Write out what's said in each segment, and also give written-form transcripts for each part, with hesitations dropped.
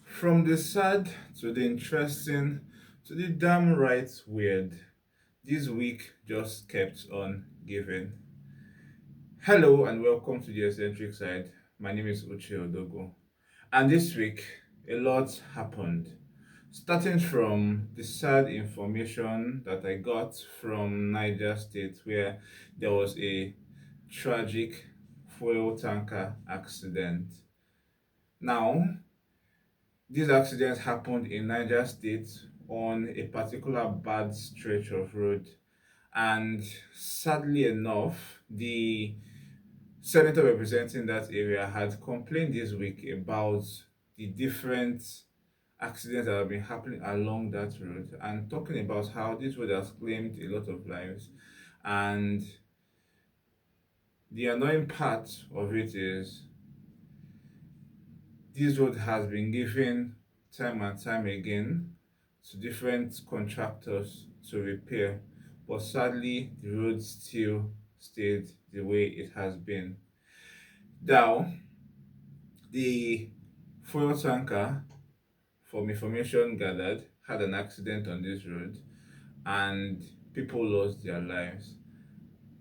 From the sad to the interesting to the damn right weird, this week just kept on giving. Hello and welcome to the Eccentric side. My name is Uche Odogo, and this week a lot happened. Starting from the sad information that I got from Niger State, where there was a tragic fuel tanker accident. Now, this accident happened in Niger State on a particular bad stretch of road, and sadly enough, the senator representing that area had complained this week about the different accidents that have been happening along that road and talking about how this road has claimed a lot of lives. And the annoying part of it is this road has been given time and time again to different contractors to repair, but sadly, the road still stayed the way it has been. Now, the fuel tanker, from information gathered, had an accident on this road and people lost their lives.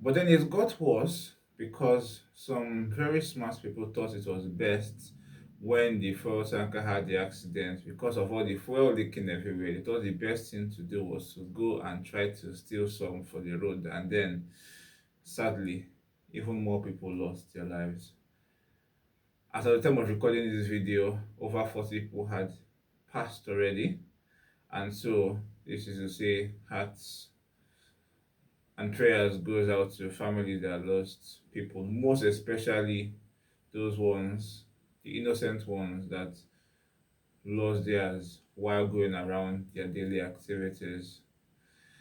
But then it got worse because some very smart people thought it was best when the fuel tanker had the accident because of all the fuel leaking everywhere. They thought the best thing to do was to go and try to steal some for the road, and then sadly, even more people lost their lives. As at the time of recording this video, over 40 people had passed already, and so this is to say, hearts and prayers goes out to families that lost people, most especially those ones, the innocent ones that lost theirs while going around their daily activities.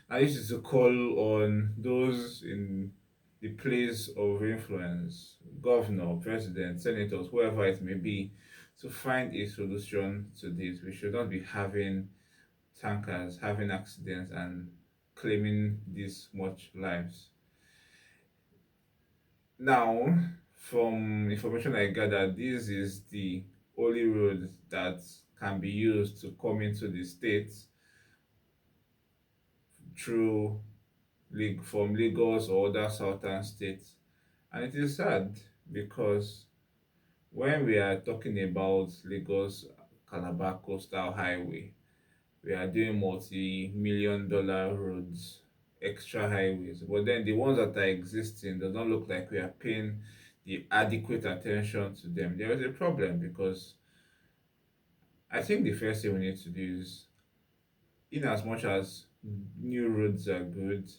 I used to call on those in the place of influence, governor, president, senators, whoever it may be, to find a solution to this. We should not be having tankers having accidents and claiming this much lives. Now, from information I gathered, this is the only road that can be used to come into the states through from Lagos or other southern states. And it is sad because when we are talking about Lagos Calabar Coastal Highway, we are doing multi-million dollar roads, extra highways. But then the ones that are existing does not look like we are paying the adequate attention to them. There is a problem because I think the first thing we need to do is, in as much as new roads are good,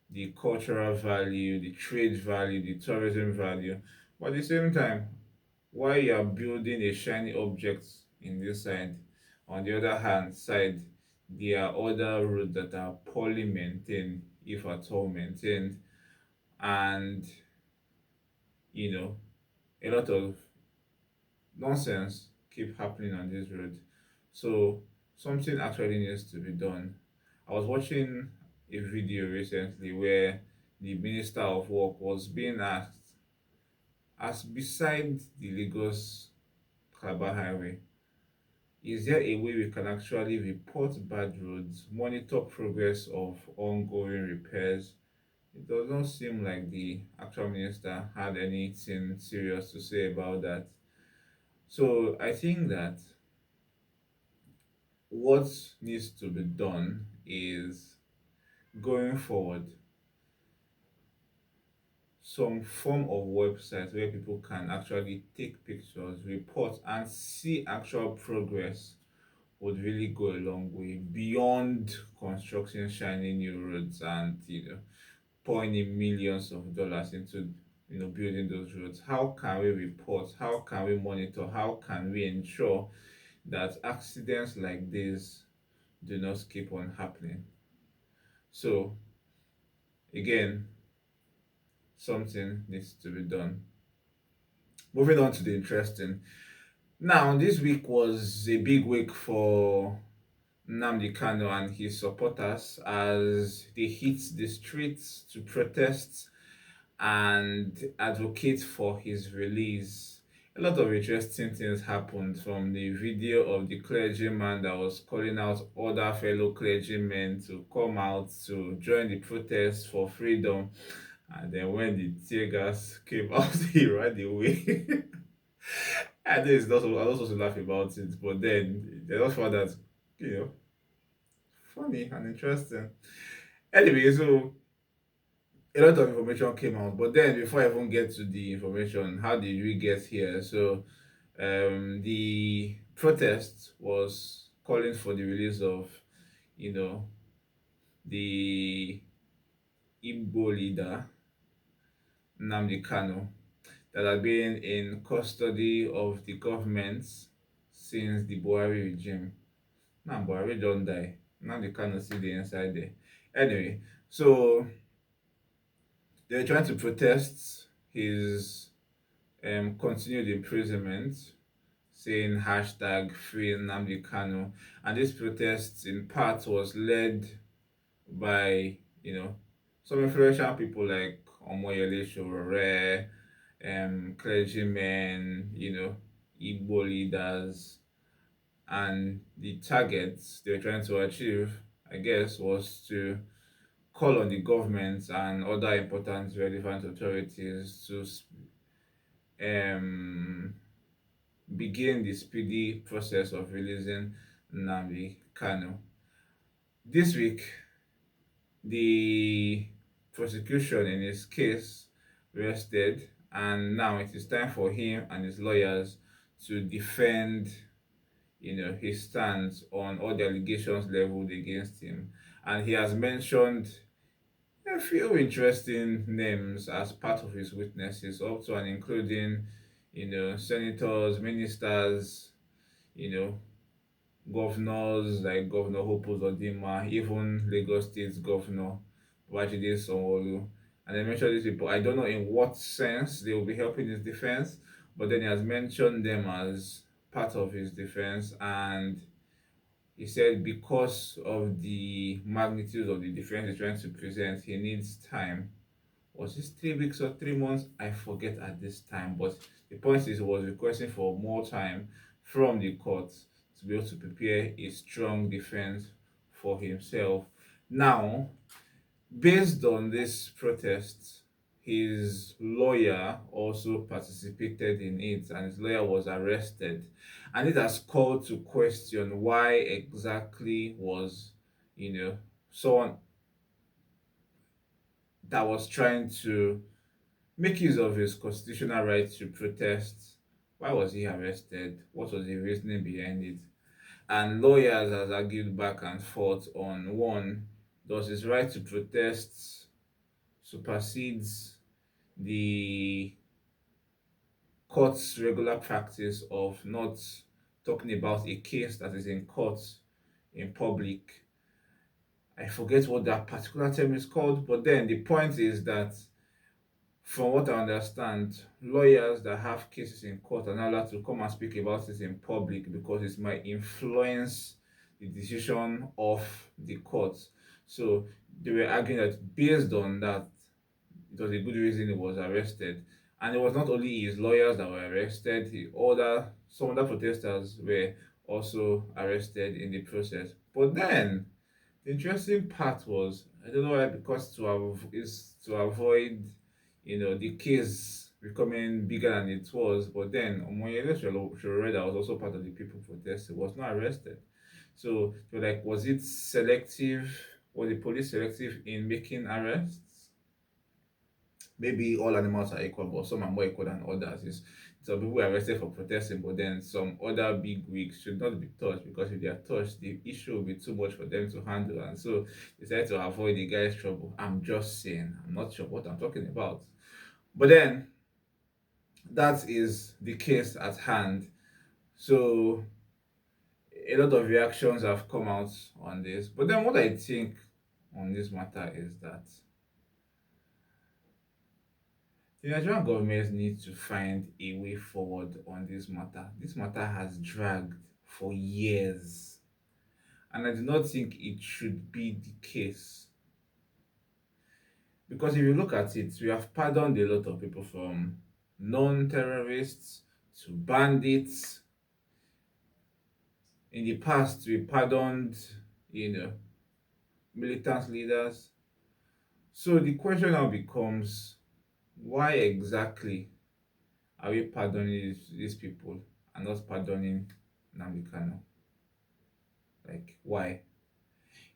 the cultural value, the trade value, the tourism value, but at the same time, while you are building a shiny object in this side, on the other hand side, there are other roads that are poorly maintained, if at all maintained, and you know, a lot of nonsense keep happening on this road. So something actually needs to be done. I was watching a video recently where the Minister of Work was being asked, as beside the Lagos Calabar Highway, is there a way we can actually report bad roads, monitor progress of ongoing repairs? It does not seem like the actual minister had anything serious to say about that. So I think that what needs to be done is, going forward, some form of website where people can actually take pictures, report, and see actual progress would really go a long way beyond constructing shiny new roads and pouring in millions of dollars into building those roads. How can we report? How can we monitor? How can we ensure that accidents like this do not keep on happening? So again, something needs to be done. Moving on to the interesting. Now, this week was a big week for Nnamdi Kanu and his supporters as they hit the streets to protest and advocate for his release. A lot of interesting things happened, from the video of the clergyman that was calling out other fellow clergymen to come out to join the protest for freedom. And then when the tear gas came out, he ran away. I know it's not, I was supposed to laugh about it, but then they just found that, you know, funny and interesting. Anyway, so a lot of information came out, but then before I even get to the information, how did we get here? So, the protest was calling for the release of, you know, the Igbo leader Nnamdi Kanu, that had been in custody of the government since the Buhari regime. Now Buhari don't die. Nnamdi Kanu still dey inside there. Anyway, so they were trying to protest his continued imprisonment, saying hashtag free Nnamdi Kanu. And this protest in part was led by, some influential people like Omoyele Sowore, clergymen, Igbo leaders, and the targets they were trying to achieve, I guess, was to call on the government and other important relevant authorities to um, begin the speedy process of releasing Nnamdi Kanu. This week, the prosecution in his case rested, and now it is time for him and his lawyers to defend, his stance on all the allegations leveled against him. And he has mentioned a few interesting names as part of his witnesses, up to and including, senators, ministers, you know, governors like Governor Hope Uzodinma, even Lagos State Governor Babajide Sanwo-Olu. And I mentioned these people. I don't know in what sense they will be helping his defense, but then he has mentioned them as part of his defense, and he said because of the magnitude of the defense he's trying to present, he needs time. Was this 3 weeks or 3 months? I forget at this time, but the point is he was requesting for more time from the court to be able to prepare a strong defense for himself. Now, based on this protest, his lawyer also participated in it, and his lawyer was arrested. And it has called to question why exactly was, someone that was trying to make use of his constitutional right to protest. Why was he arrested? What was the reasoning behind it? And lawyers has argued back and forth on, one, does his right to protest supersedes the court's regular practice of not talking about a case that is in court in public? I forget what that particular term is called, but then the point is that, from what I understand, lawyers that have cases in court are not allowed to come and speak about it in public because it might influence the decision of the court. So they were arguing that based on that, it was a good reason he was arrested. And it was not only his lawyers that were arrested, some other protesters were also arrested in the process. But then the interesting part was, I don't know why, because is to avoid, the case becoming bigger than it was. But then Omoyele Sowore, that was also part of the people protesting, was not arrested. So they were like, was it selective? Was the police selective in making arrests? Maybe all animals are equal, but some are more equal than others. Some people were arrested for protesting, but then some other big wigs should not be touched, because if they are touched, the issue will be too much for them to handle. And so they decided to avoid the guy's trouble. I'm just saying, I'm not sure what I'm talking about. But then that is the case at hand. So a lot of reactions have come out on this. But then what I think on this matter is that the Nigerian government needs to find a way forward on this matter. This matter has dragged for years, and I do not think it should be the case. Because if you look at it, we have pardoned a lot of people, from non terrorists to bandits. In the past, we pardoned, you know, militant leaders. So the question now becomes, why exactly are we pardoning these people and not pardoning Nnamdi Kanu? Like, why?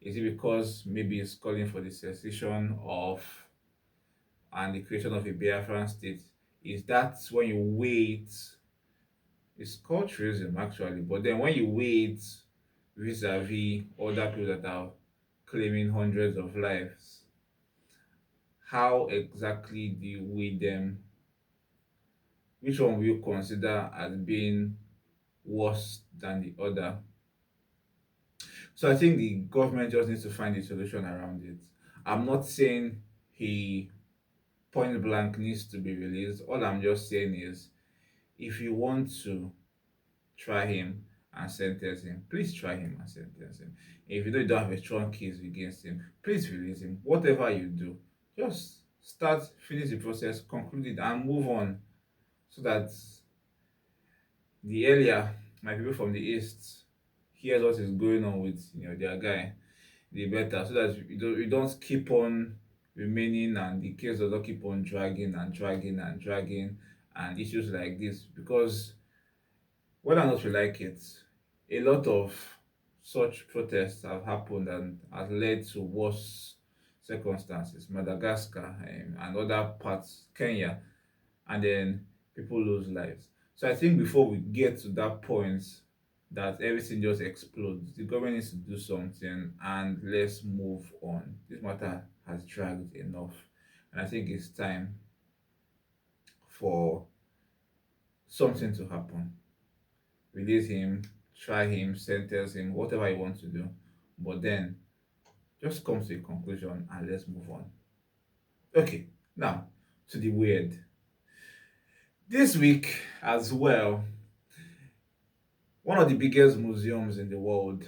Is it because maybe it's calling for the secession of and the creation of a Biafran state? Is that when you wait? It's called tourism actually, but then when you wait vis-a-vis other people that are claiming hundreds of lives, how exactly do you weigh them? Which one will you consider as being worse than the other? So I think the government just needs to find a solution around it. I'm not saying he point blank needs to be released. All I'm just saying is if you want to try him and sentence him, please try him and sentence him. If you know you don't have a strong case against him, please release him. Whatever you do, just start, finish the process, conclude it, and move on so that the earlier my people from the east hears what is going on with their guy, the better, so that you don't keep on remaining and the case does not keep on dragging and dragging and dragging and issues like this. Because whether or not you like it, a lot of such protests have happened and has led to worse circumstances. Madagascar and other parts, Kenya, and then people lose lives. So I think before we get to that point that everything just explodes, the government needs to do something and let's move on. This matter has dragged enough, and I think it's time for something to happen. Release him, try him, sentence him, whatever you want to do, but then just come to a conclusion and let's move on. Okay, now to the weird. This week as well, one of the biggest museums in the world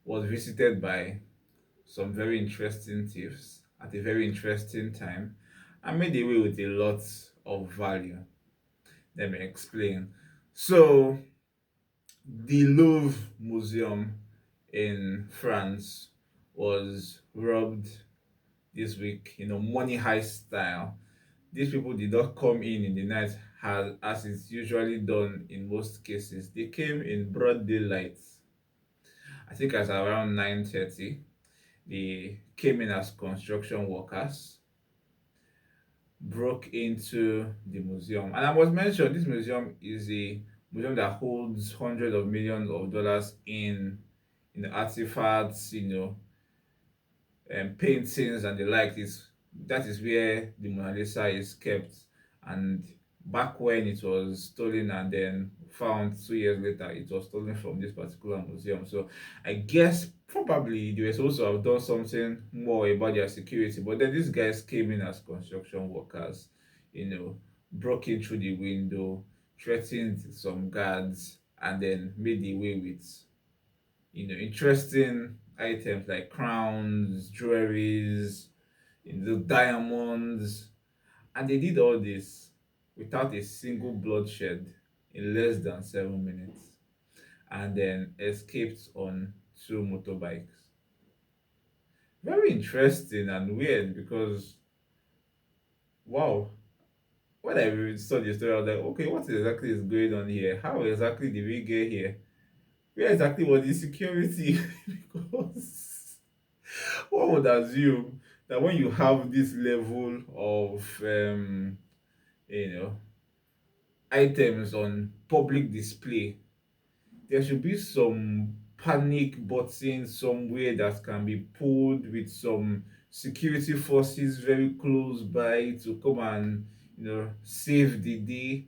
was visited by some very interesting thieves at a very interesting time and made away with a lot of value. Let me explain. So, the Louvre Museum in France was robbed this week, money heist style. These people did not come in the night as it's usually done in most cases. They came in broad daylight. I think as around 9:30. They came in as construction workers, broke into the museum. And I must mention, this museum is a museum that holds hundreds of millions of dollars in artifacts, paintings and the like. That is where the Mona Lisa is kept. And back when it was stolen and then found 2 years later, it was stolen from this particular museum. So I guess probably they were supposed to have done something more about their security. But then these guys came in as construction workers, broke in through the window, threatened some guards, and then made away with interesting items like crowns, jewelries, diamonds, and they did all this without a single bloodshed in less than 7 minutes, and then escaped on two motorbikes. Very interesting and weird because, wow, when I saw the story, I was like, okay, what exactly is going on here? How exactly did we get here? Where exactly was the security? Because one would assume that when you have this level of you know items on public display, there should be some panic button somewhere that can be pulled with some security forces very close by to come and save the day.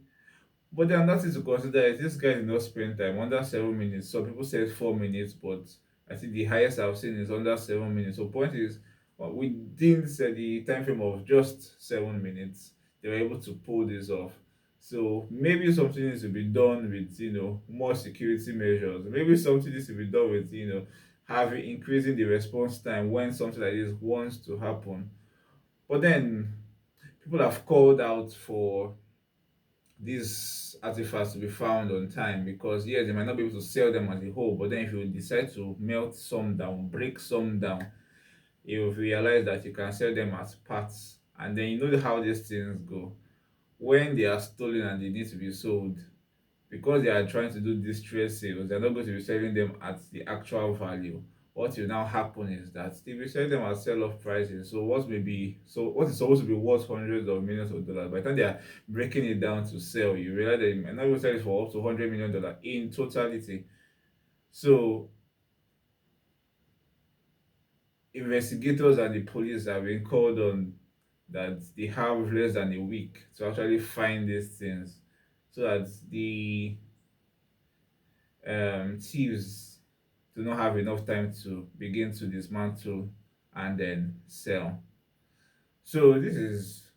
But then nothing to consider is this guy did not spend time under 7 minutes. Some people said 4 minutes, but I think the highest I've seen is under 7 minutes. So point is, within the time frame of just 7 minutes, they were able to pull this off. So maybe something needs to be done with more security measures. Maybe something needs to be done with having increasing the response time when something like this wants to happen. But then people have called out for these artifacts to be found on time, because yes, they might not be able to sell them as a whole, but then if you decide to melt some down, break some down, you realize that you can sell them as parts. And then you know how these things go. When they are stolen and they need to be sold, because they are trying to do distress sales, they're not going to be selling them at the actual value. What will now happen is that they will sell them at sell-off prices. So what is supposed to be worth hundreds of millions of dollars, by the time they are breaking it down to sell, you realize that you might not even sell it for up to $100 million in totality. So investigators and the police have been called on that they have less than a week to actually find these things, so that the thieves do not have enough time to begin to dismantle and then sell. So this is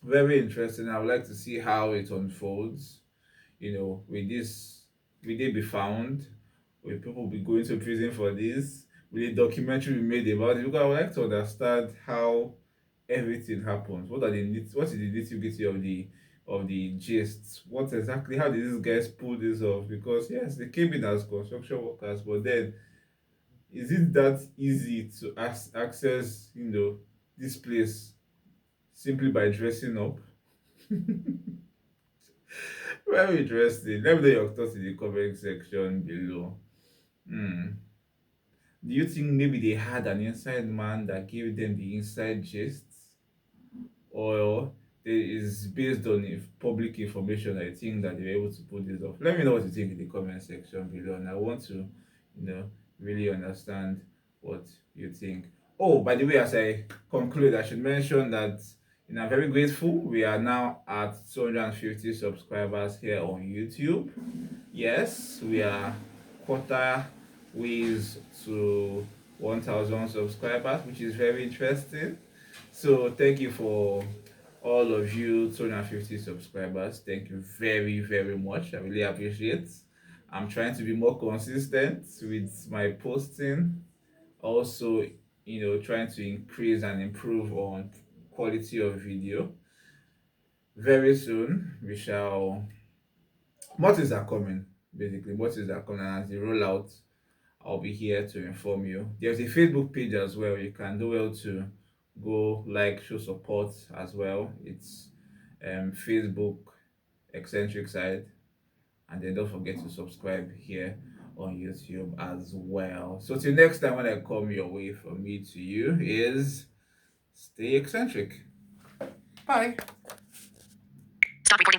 very interesting. I would like to see how it unfolds. Will they be found? Will people be going to prison for this? Will a documentary be made about it? Because I would like to understand how everything happens. What is the nitty-gritty of the gist? What exactly, how did these guys pull this off? Because yes, they came in as construction workers, but then is it that easy to access, this place simply by dressing up? Very interesting. Let me know your thoughts in the comment section below. Hmm. Do you think maybe they had an inside man that gave them the inside gist? Or it is based on if public information, I think, that they were able to put this off? Let me know what you think in the comment section below, and I want to, really understand what you think. Oh, by the way, as I conclude, I should mention that I'm very grateful. We are now at 250 subscribers here on YouTube. Yes, we are quarter ways to 1,000 subscribers, which is very interesting. So thank you for all of you 250 subscribers. Thank you very, very much. I really appreciate. I'm trying to be more consistent with my posting. Also, trying to increase and improve on quality of video. Very soon, we shall. More things are coming, basically. More things are coming, and as they roll out, I'll be here to inform you. There's a Facebook page as well. You can do well to go like, show support as well. It's Facebook Eccentric side. And then don't forget to subscribe here on YouTube as well. So till next time, when I come your way, from me to you is stay eccentric. Bye. Stop recording.